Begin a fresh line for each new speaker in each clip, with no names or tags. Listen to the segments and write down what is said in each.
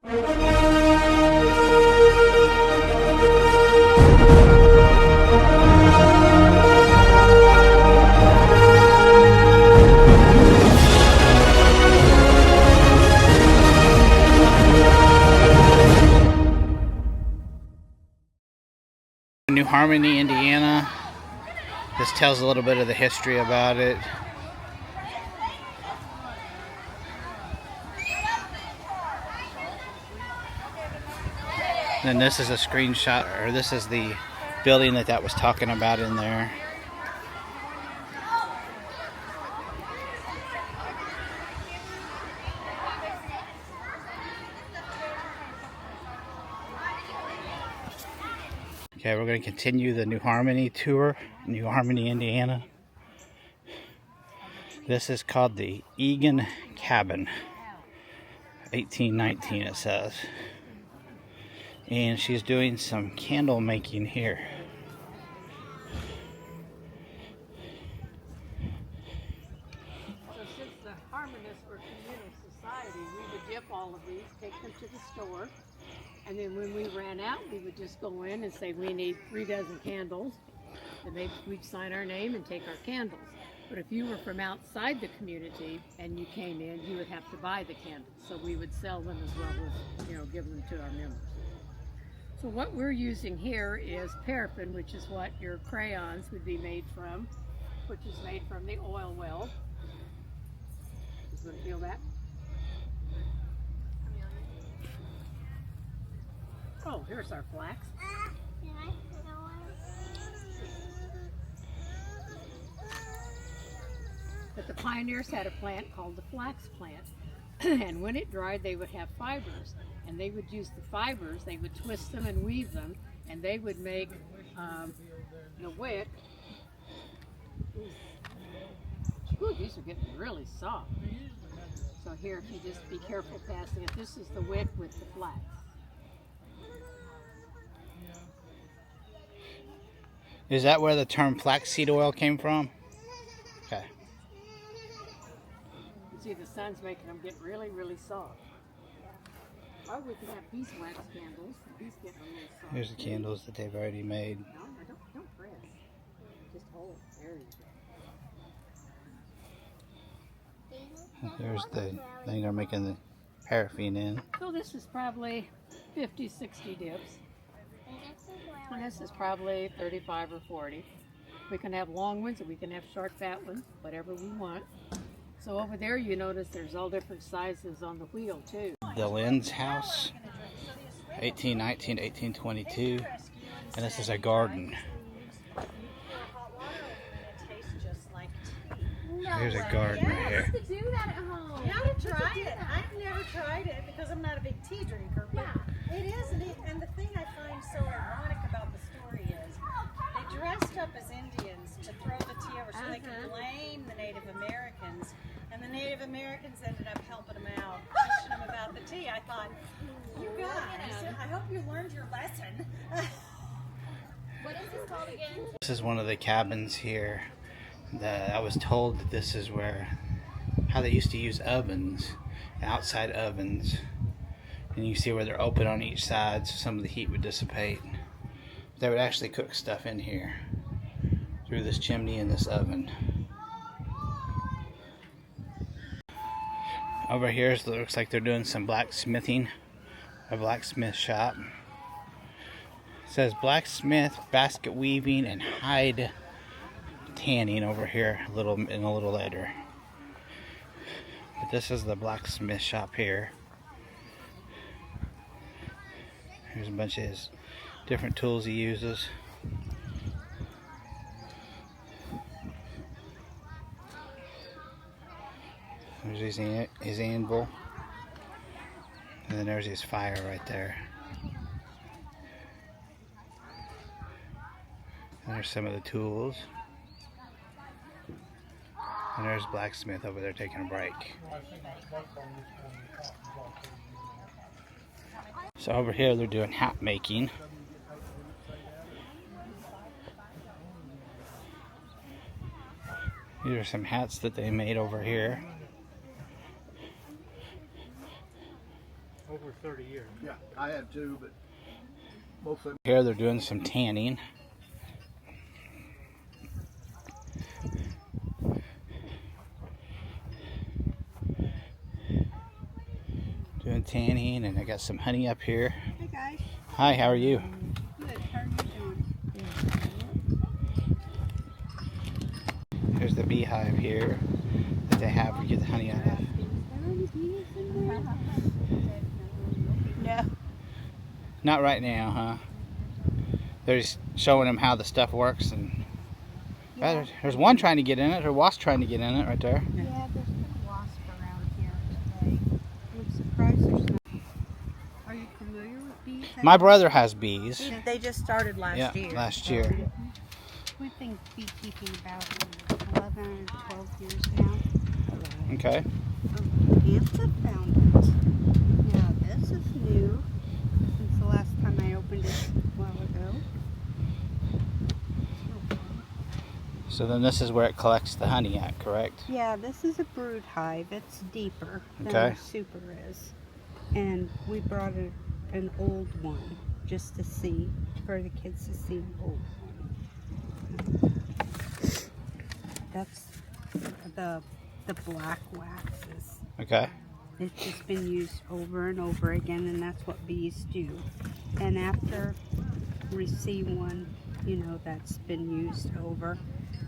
New Harmony, Indiana. This tells a little bit of the history about it. And this is a screenshot, or this is the building that was talking about in there. Okay, we're going to continue the New Harmony tour, New Harmony, Indiana. This is called the Egan Cabin, 1819 it says. And she's doing some candle making here.
So since the Harmonists were communal society, we would dip all of these, take them to the store, and then when we ran out, we would just go in and say we need 3 dozen candles, and we'd sign our name and take our candles. But if you were from outside the community and you came in, you would have to buy the candles. So we would sell them as well as, give them to our members. So what we're using here is paraffin, which is what your crayons would be made from, which is made from the oil well. You want to feel that? Oh, here's our flax. But the pioneers had a plant called the flax plant. And when it dried, they would have fibers. And they would use the fibers, they would twist them and weave them, and they would make the wick. Ooh, these are getting really soft. So here, if you just be careful passing it, this is the wick with the flax.
Is that where the term flaxseed oil came from? Okay.
You see the sun's making them get really, really soft. Or we could have beeswax candles. These get a little soft.
Here's the candles that they've already made.
No, don't press. Just hold. There you go.
There's the thing they're making the paraffin in.
So this is probably 50, 60 dips. And this is probably 35 or 40. We can have long ones and we can have short fat ones, whatever we want. So over there you notice there's all different sizes on the wheel too.
The Lynn's house, 1819 to 1822. And this is a garden. Here's a garden right here.
To do that at home.
You gotta try it. I've never tried it because I'm not a big tea drinker, but it is neat. And the thing I find so ironic about the story is they dressed up as Indians to throw the tea over so they could blame the Native Americans, and the Native Americans ended up helping them out, teaching them about the tea. I thought, you guys, I hope you learned your lesson.
What is this called again?
This is one of the cabins here. I was told that this is how they used to use ovens, outside ovens. And you see where they're open on each side, so some of the heat would dissipate. They would actually cook stuff in here through this chimney and this oven. Over here it looks like they're doing some blacksmithing, a blacksmith shop. It says blacksmith, basket weaving, and hide tanning over here a little later. But this is the blacksmith shop here. Here's a bunch of his different tools he uses. There's his anvil. And then there's his fire right there. And there's some of the tools. And there's blacksmith over there taking a break. So over here they're doing hat making. These are some hats that they made over here.
Over 30 years.
Yeah, I have too, but most of them.
Here they're doing some tanning. Doing tanning, and I got some honey up here.
Hey guys.
Hi, how are you?
Good. How are you doing?
Here's the beehive here that they have where you get the honey out of.
No.
Not right now, huh? They're just showing them how the stuff works, and there's one trying to get in it. Her wasp trying to get in it right there.
Yeah, there's been a wasp around here today. I'm surprised there's not. Are you familiar with bees?
My brother has bees.
They just started last year.
Last year.
We've been beekeeping about 11 or 12 years now.
Okay.
Anta found it. Now this is new since the last time I opened it a while ago.
So then this is where it collects the honey at, correct?
Yeah, this is a brood hive. It's deeper than
Okay.
the super is. And we brought an old one just to see, for the kids to see an old one. That's the black waxes.
Okay.
It's just been used over and over again, and that's what bees do. And after we see one, you know, that's been used over,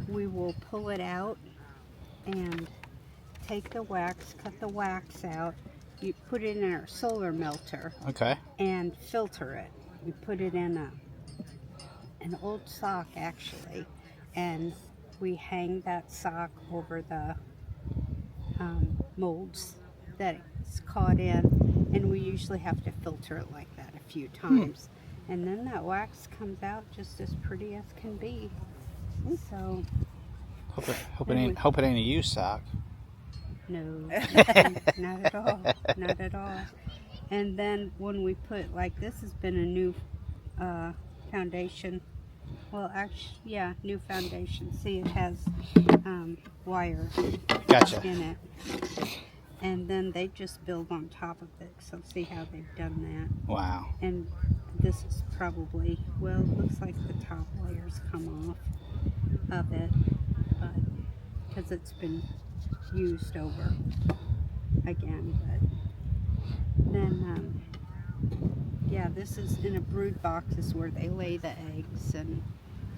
we will pull it out and take the wax, cut the wax out. You put it in our solar melter
Okay.
and filter it. We put it in an old sock actually, and we hang that sock over the molds that it's caught in, and we usually have to filter it like that a few times. And then that wax comes out just as pretty as can be. So,
Hope it ain't a used sock.
no, not at all, not at all. And then when we put, like, this has been a new foundation. Well, actually, yeah, new foundation. See, it has wire
Gotcha.
in it. And then they just build on top of it. So see how they've done that.
Wow.
And this is probably, well, it looks like the top layers come off of it, but because it's been used over again. But then, yeah, this is in a brood box is where they lay the eggs, and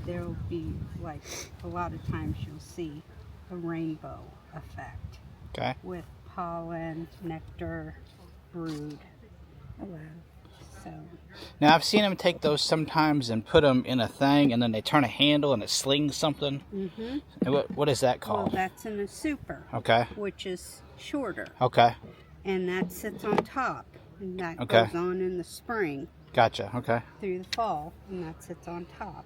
there'll be, like, a lot of times you'll see a rainbow effect
Okay.
with pollen, nectar, brood. So,
Now I've seen them take those sometimes and put them in a thing, and then they turn a handle and it slings something.
mm-hmm.
And what is that
Well,
called?
that's in a super,
Okay.
which is shorter,
Okay.
and that sits on top, and that
Okay.
goes on in the spring
Gotcha. Okay.
through the fall, and that sits on top.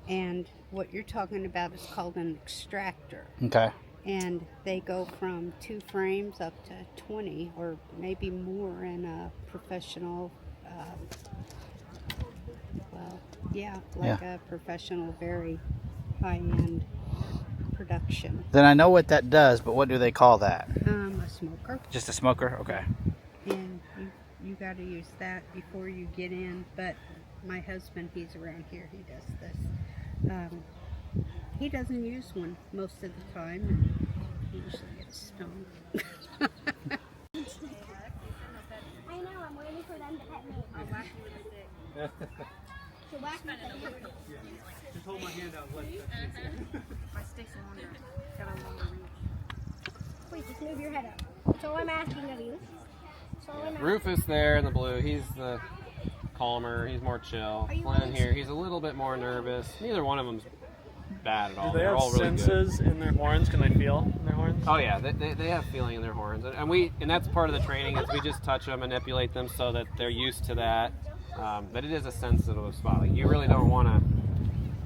And what you're talking about is called an extractor,
Okay.
and they go from 2 frames up to 20 or maybe more in a professional, well, yeah, like a professional, very high-end production.
Then I know what that does, but what do they call that?
A smoker.
Just a smoker? Okay.
And you got to use that before you get in. But my husband, he's around here, he does this. He doesn't use one most of the time. He usually gets stoned.
I know, I'm waiting for them to pet me. I'll whack you with a stick. To whack me with a stick.
Just hold my hand out.
My stick's longer. Got a longer reach. Wait, just move your head up. That's all I'm asking of you. That's all I'm asking.
Rufus there in the blue, he's the calmer, he's more chill. Flynn here, he's a little bit more nervous. Neither one of them's bad at all.
Do they
They're
have
all really
senses in their horns? Can they feel in their horns?
good. Oh yeah, they have feeling in their horns, and that's part of the training is we just touch them, manipulate them so that they're used to that. But it is a sensitive spot. Like you really don't want to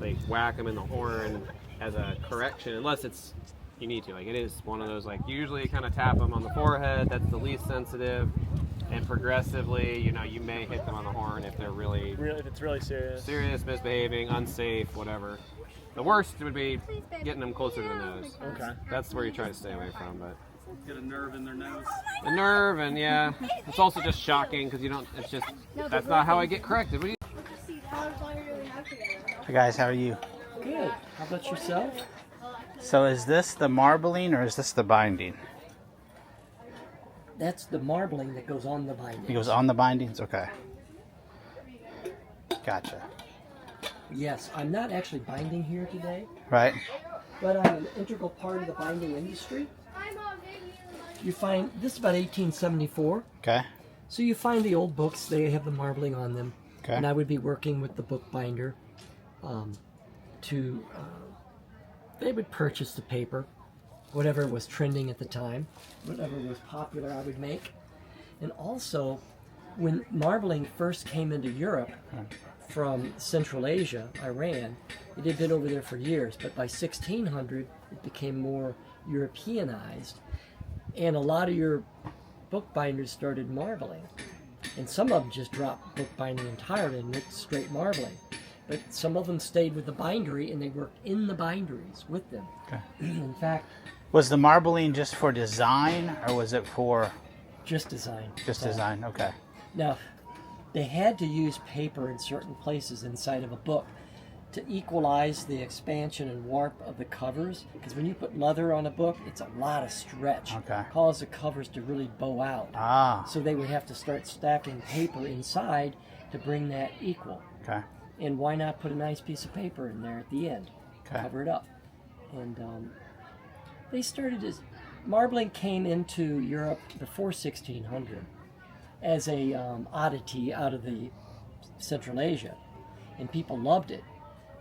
like whack them in the horn as a correction unless it's you need to. Like it is one of those like usually you kind of tap them on the forehead. That's the least sensitive. And progressively, you may hit them on the horn if they're really
If it's really serious.
misbehaving, unsafe, whatever. The worst would be getting them closer to the nose.
Okay.
That's where you try to stay away from. But
Get a nerve in their nose.
The nerve, and yeah, it's also just shocking because you don't. It's just that's not how I get corrected. What do you?
Hey guys, how are you?
Good. How about yourself?
So is this the marbling or is this the binding?
That's the marbling that goes on the binding.
It goes on the bindings? Okay. Gotcha.
Yes, I'm not actually binding here today,
Right?
but I'm an integral part of the binding industry. You find, this is about 1874,
Okay.
so you find the old books, they have the marbling on them.
Okay.
And I would be working with the bookbinder they would purchase the paper, whatever was trending at the time, whatever was popular I would make. And also, when marbling first came into Europe from Central Asia, Iran, it had been over there for years, but by 1600 it became more Europeanized, and a lot of your bookbinders started marbling. And some of them just dropped bookbinding entirely and went straight marbling. But some of them stayed with the bindery and they worked in the binderies with them.
Okay.
In fact,
Was the marbling just for design or was it for
just design.
just design? Okay.
Now, they had to use paper in certain places inside of a book to equalize the expansion and warp of the covers. Because when you put leather on a book, it's a lot of stretch.
Okay.
Cause the covers to really bow out.
Ah.
So they would have to start stacking paper inside to bring that equal.
Okay.
And why not put a nice piece of paper in there at the end?
Okay.
Cover it up. And they started as marbling came into Europe before 1600 as a oddity out of the Central Asia, and people loved it.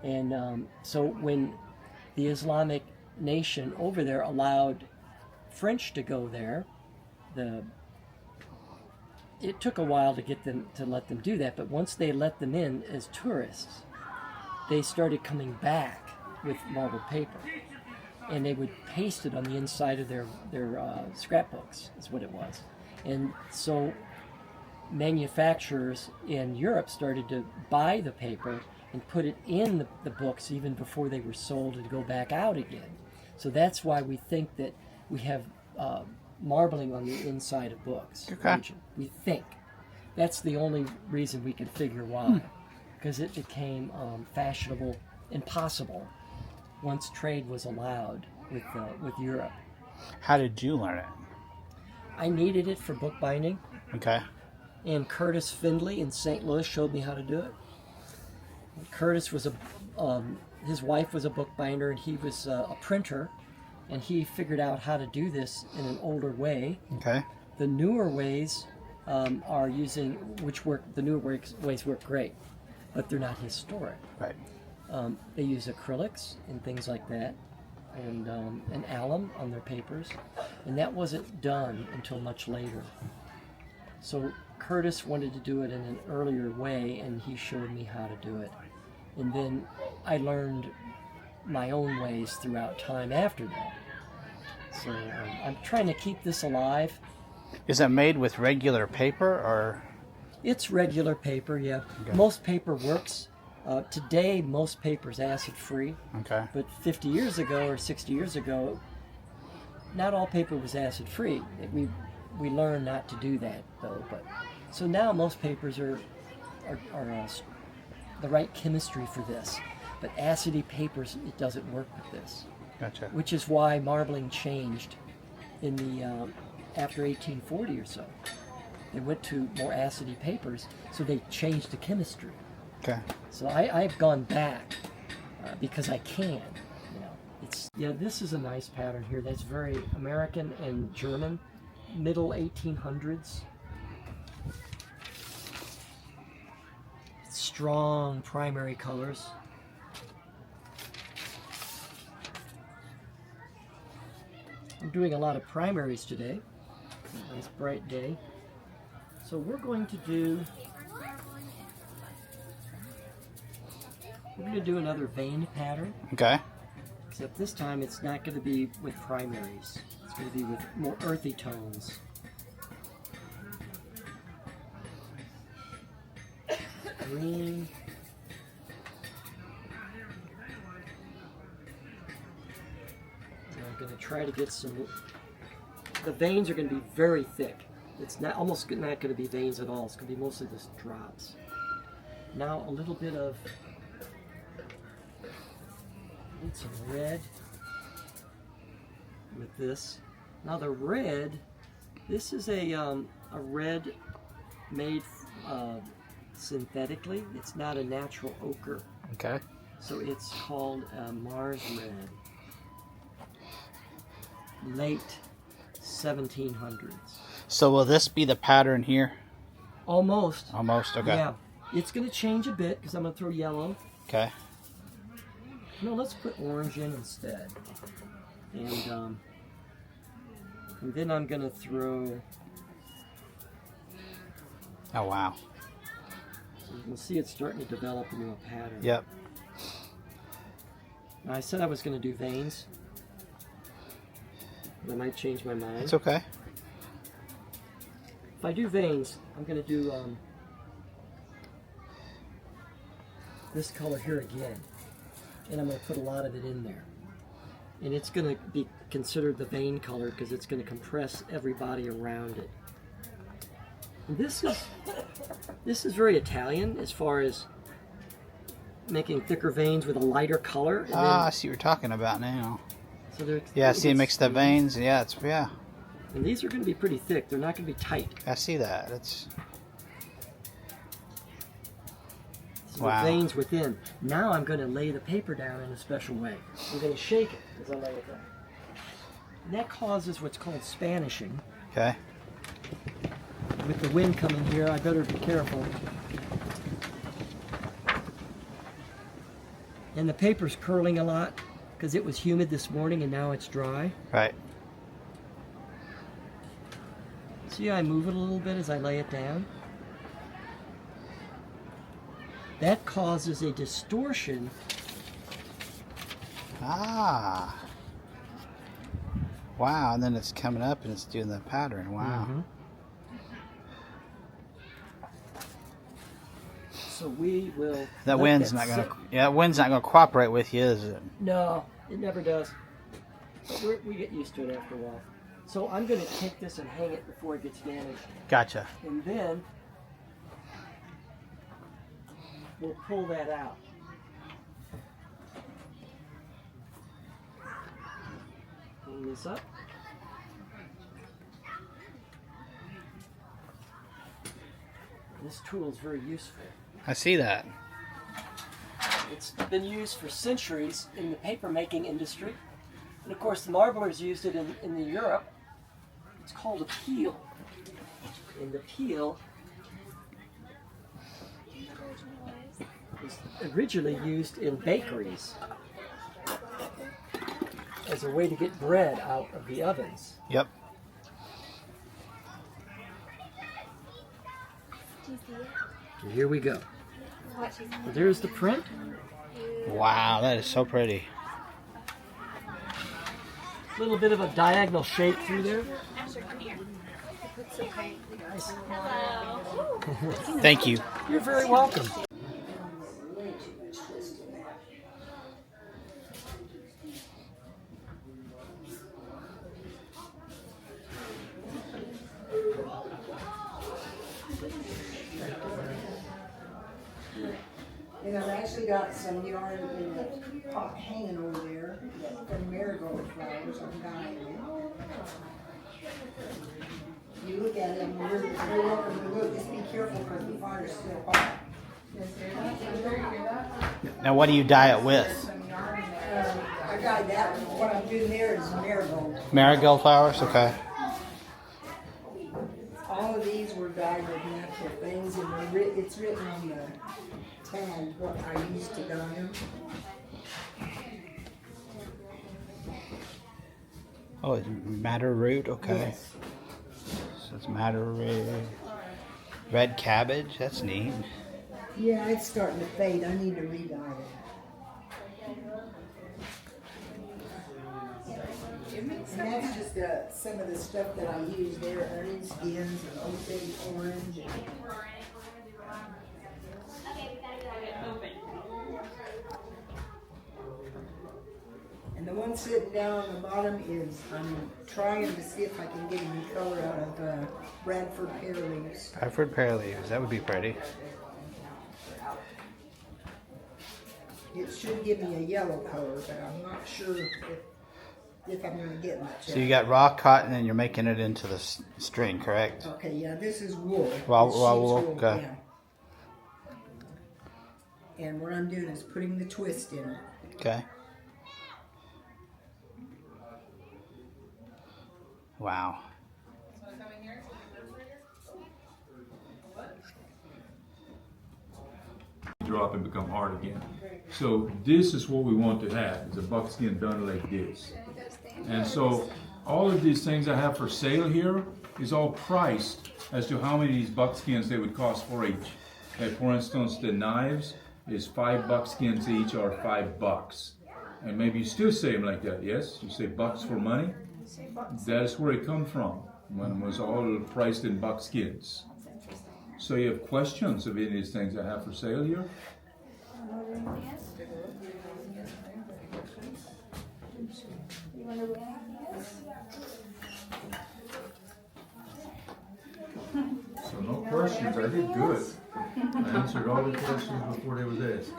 And so when the Islamic nation over there allowed French to go there, it took a while to get them to let them do that, but once they let them in as tourists, they started coming back with marbled paper, and they would paste it on the inside of their scrapbooks, is what it was. And so manufacturers in Europe started to buy the paper and put it in the books even before they were sold and go back out again. So that's why we think that we have marbling on the inside of books.
Okay.
We think. That's the only reason we can figure why. Because it became fashionable and possible once trade was allowed with Europe.
How did you learn it?
I needed it for bookbinding,
Okay.
and Curtis Findlay in St. Louis showed me how to do it. Curtis was his wife was a bookbinder, and he was a printer, and he figured out how to do this in an older way.
Okay.
The newer ways are using, the newer ways work great, but they're not historic.
Right.
They use acrylics and things like that, and alum on their papers, and that wasn't done until much later. So Curtis wanted to do it in an earlier way, and he showed me how to do it. And then I learned my own ways throughout time after that. So I'm trying to keep this alive.
Is it made with regular paper or?
It's regular paper, yeah.
Okay.
Most paper works. Today, most paper's acid-free.
Okay.
But 50 years ago or 60 years ago, not all paper was acid-free. We learned not to do that, though. But so now most papers are the right chemistry for this. But acidy papers, it doesn't work with this.
Gotcha.
Which is why marbling changed in the after 1840 or so. They went to more acidy papers, so they changed the chemistry.
Okay.
So I've gone back because I can. This is a nice pattern here. That's very American and German, middle 1800s. Strong primary colors. I'm doing a lot of primaries today. Nice bright day. So we're going to do another veined pattern.
Okay.
Except this time it's not going to be with primaries. It's going to be with more earthy tones. Green. And I'm going to try to get some the veins are going to be very thick. It's not almost not going to be veins at all. It's going to be mostly just drops. Now a little bit of, need some red with this. Now the red, this is a red made synthetically. It's not a natural ochre.
Okay.
So it's called Mars Red. Late 1700s.
So will this be the pattern here?
Almost.
Almost, okay.
Yeah. It's going to change a bit because I'm going to throw yellow.
Okay.
No, let's put orange in instead. And then I'm going to throw...
Oh, wow.
You can see it's starting to develop into a pattern.
Yep.
Now, I said I was going to do veins. But I might change my mind.
It's okay.
If I do veins, I'm going to do this color here again. And I'm going to put a lot of it in there. And it's going to be considered the vein color because it's going to compress everybody around it. And this is very Italian as far as making thicker veins with a lighter color. And
I see what you're talking about now.
So
yeah, see it mix the veins. Yeah, it's yeah.
And these are going to be pretty thick. They're not going to be tight.
I see that. It's
so
wow.
The veins within. Now I'm going to lay the paper down in a special way. I'm going to shake it as I lay it down. And that causes what's called Spanishing.
Okay.
With the wind coming here, I better be careful. And the paper's curling a lot because it was humid this morning and now it's dry.
Right.
See, I move it a little bit as I lay it down. That causes a distortion.
Ah. Wow, and then it's coming up and it's doing the pattern. Wow.
Mm-hmm. So we will.
That wind's not gonna. Yeah, wind's not gonna cooperate with you, is it?
No, it never does. But we get used to it after a while. So I'm going to take this and hang it before it gets damaged.
Gotcha.
And then we'll pull that out. Pull this up. This tool is very useful.
I see that.
It's been used for centuries in the paper making industry. And of course the marblers used it in the Europe. It's called a peel. And the peel was originally used in bakeries as a way to get bread out of the ovens.
Yep.
So here we go. So there's the print.
Wow, that is so pretty.
A little bit of a diagonal shape through there.
Thank you.
You're very welcome.
And I've actually got some yarn in the pot hanging over there from marigold flowers I'm dyeing it. You look at it and you're welcome to look. Just be careful because the fire's still hot.
Now, what do you dye it with?
I got that. What I'm doing there is marigold.
Marigold flowers? Okay.
All of these were dyed with natural things, and it's written on the tag what I used to dye them.
Oh, it's madder root? Okay.
Yes.
So it's madder root. Red cabbage? That's neat.
Yeah, it's starting to fade. I need to re-dye it. And that's just some of the stuff that I use there, onion skins and Osage orange. And the ones one sitting down on the bottom is, I'm trying to see if I can get any color out of Bradford pear leaves.
Bradford pear leaves. That would be pretty.
It should give me a yellow color, but I'm not sure if I'm going to get much.
So you got raw cotton and you're making it into the string, correct?
Okay, yeah, this is wool.
Raw
This
wool,
sheep's
okay.
yeah. And what I'm doing is putting the twist in it.
Okay. Wow.
Drop and become hard again. So this is what we want to have, is a buckskin done like this. And so all of these things I have for sale here is all priced as to how many of these buckskins they would cost for each. Like for instance, the knives is 5 buckskins each, or $5. And maybe you still say them like that, yes? You say bucks for money? That's where it come from, when it was all priced in buckskins. So you have questions of any of these things I have for sale here? So no questions, I did good. I answered all the questions before they was asked.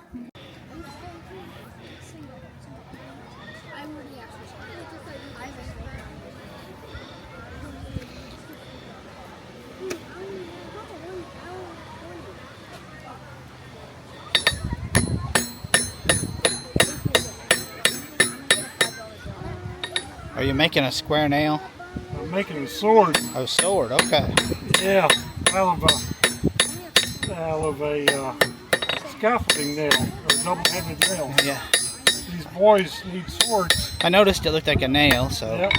Are you making a square nail?
I'm making a sword.
Oh, sword, okay.
Yeah, out of a scaffolding nail, or a double-headed nail.
Yeah.
These boys need swords.
I noticed it looked like a nail, so.
Yep.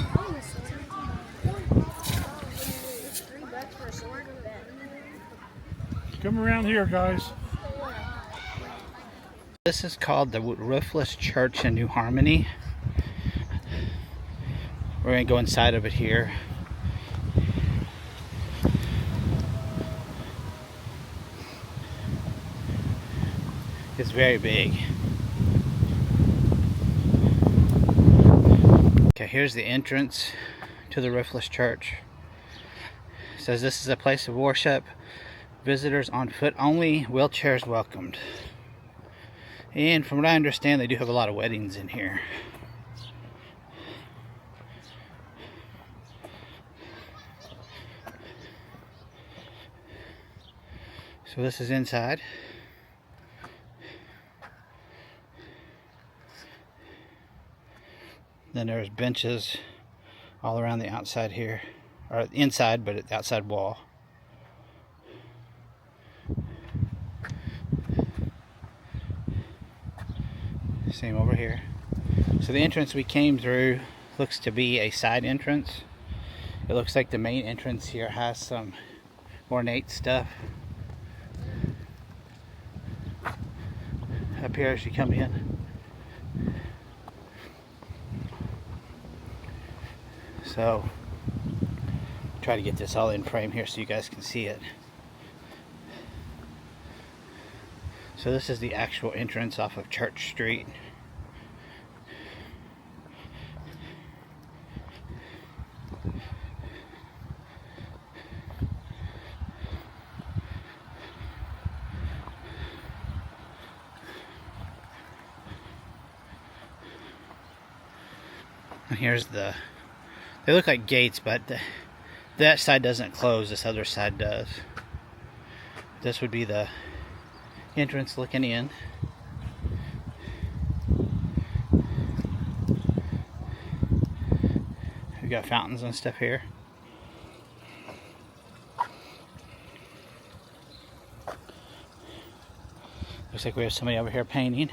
Come around here, guys.
This is called the Roofless Church in New Harmony. We're going to go inside of it here. It's very big. Okay, here's the entrance to the Roofless Church. It says this is a place of worship. Visitors on foot only, wheelchairs welcomed. And from what I understand, they do have a lot of weddings in here. So this is inside. Then there's benches all around the outside here, or inside, but at the outside wall. Same over here. So the entrance we came through looks to be a side entrance. It looks like the main entrance here has some ornate stuff up here as you come in. So try to get this all in frame here so you guys can see it. So this is the actual entrance off of Church Street. And here's they look like gates, but that side doesn't close, this other side does. This would be the entrance looking in. We got fountains and stuff here. Looks like we have somebody over here painting.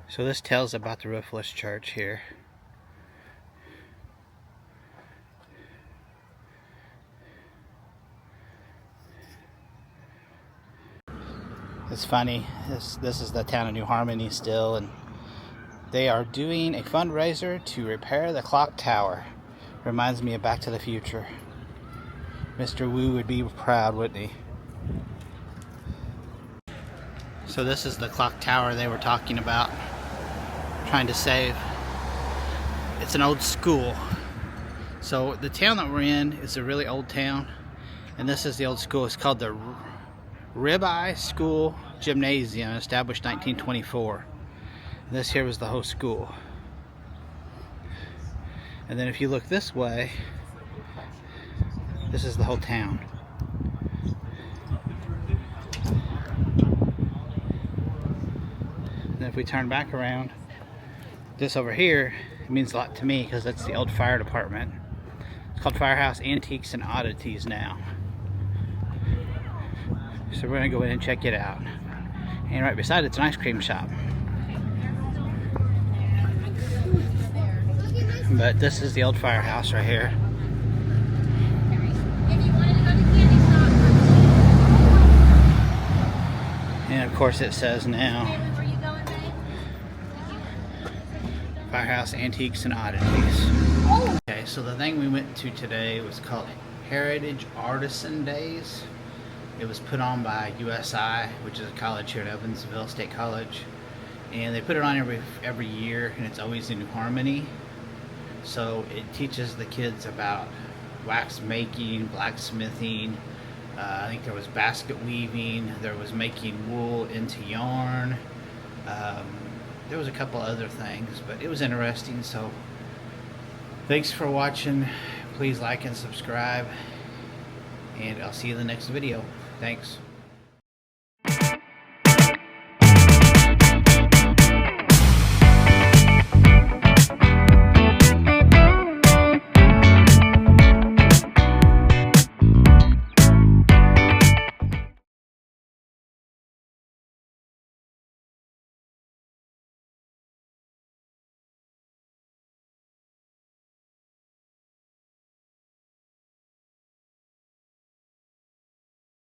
So this tells about the Roofless Church here. It's funny, this is the town of New Harmony still, and they are doing a fundraiser to repair the clock tower. Reminds me of Back to the Future. Mr. Wu would be proud, wouldn't he? So this is the clock tower they were talking about, trying to save. It's an old school. So the town that we're in is a really old town, and this is the old school. It's called the Ribeye School Gymnasium, established 1924. And this here was the whole school. And then if you look this way, this is the whole town. And if we turn back around, this over here, it means a lot to me because that's the old fire department. It's called Firehouse Antiques and Oddities now. So we're gonna go in and check it out. And right beside it's an ice cream shop. But this is the old firehouse right here. And of course it says now Firehouse Antiques and Oddities. Okay, so the thing we went to today was called Heritage Artisan Days. It was put on by USI, which is a college here at Evansville State College. And they put it on every year, and it's always in New Harmony. So it teaches the kids about wax making, blacksmithing. I think there was basket weaving. There was making wool into yarn. There was a couple other things, but it was interesting. So thanks for watching. Please like and subscribe, and I'll see you in the next video. Thanks.